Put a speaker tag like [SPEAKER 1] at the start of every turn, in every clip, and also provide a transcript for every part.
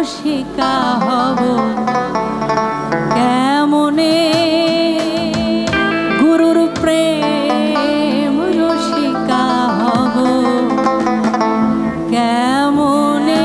[SPEAKER 1] রসিকা হব কেমনে গুরুর প্রেম রসিকা হব কেমনে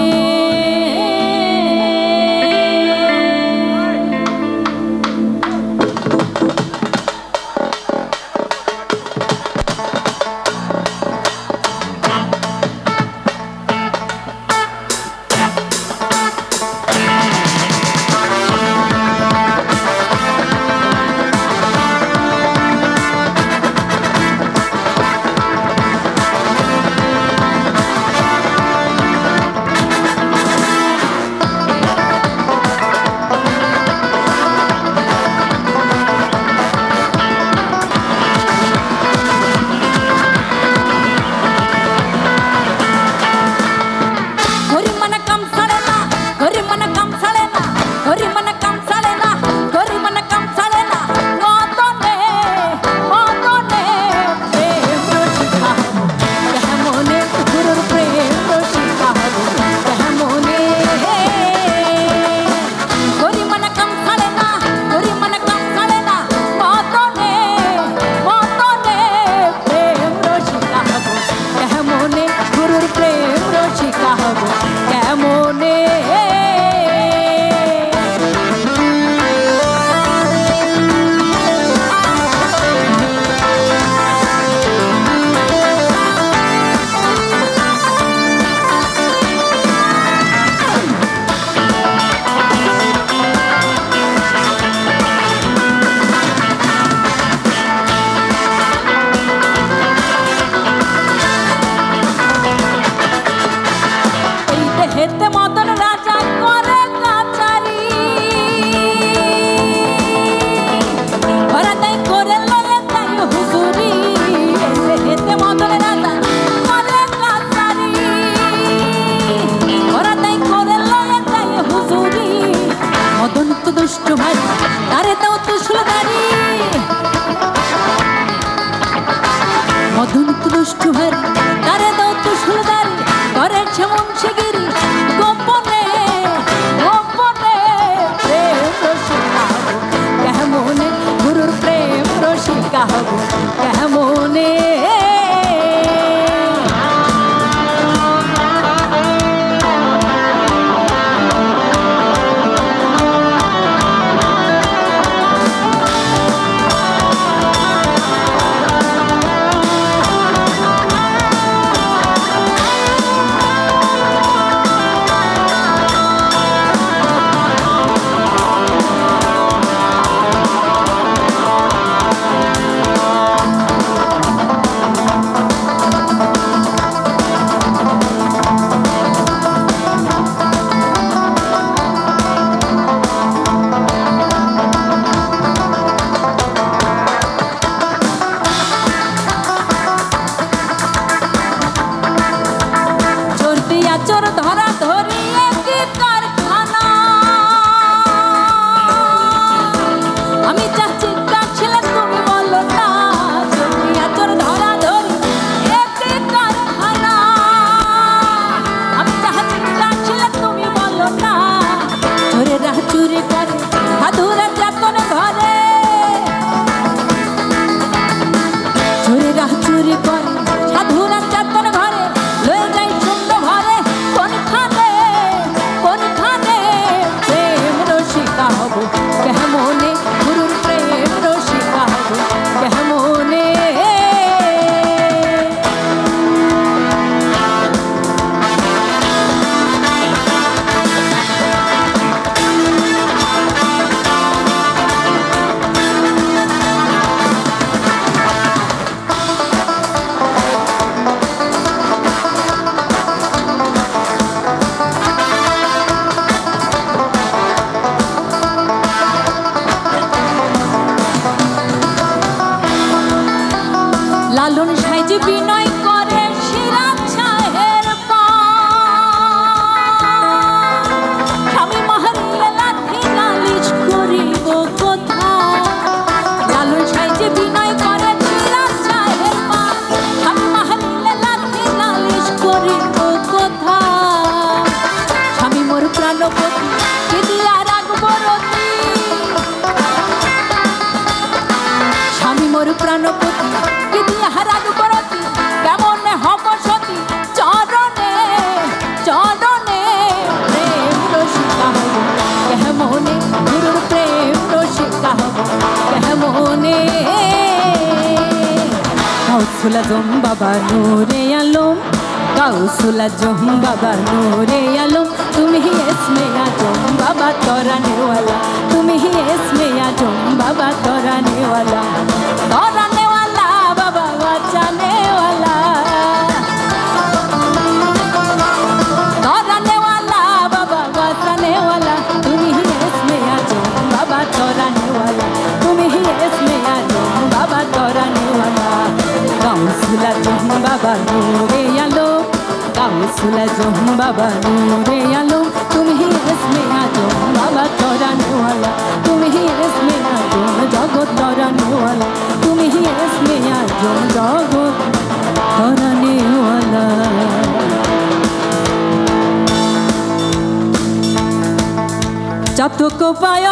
[SPEAKER 2] কোনখানে
[SPEAKER 1] গাউসুল আজম বাবা নূরে আলম, গাউসুল আজম বাবা নূরে আলম, তুমি হি ইসমে আজম বাবা তরানে ওয়ালা, তুমি হি ইসমে আজম বাবা তরানে ওয়ালা, তরানে ওয়ালা বাবা বাঁচানে ওয়ালা, তরানে ওয়ালা বাবা বাঁচানে ওয়ালা, তুমি হি ইসমে আজম বাবা তরানে ওয়ালা, তুমি হি ইসমে আজম বাবা তরানে ওয়ালা। গাউসুল আজম বাবা নূরে আলম, গাউসুল আজম বাবা নূরে আলম, তুমি হি ইসমে আজম বাবা তরানে ওয়ালা, তুমি হি ইসমে আজম জগৎ তরানে ওয়ালা, তুমি হি ইসমে আজম জগৎ তরানে ওয়ালা। যতক পায়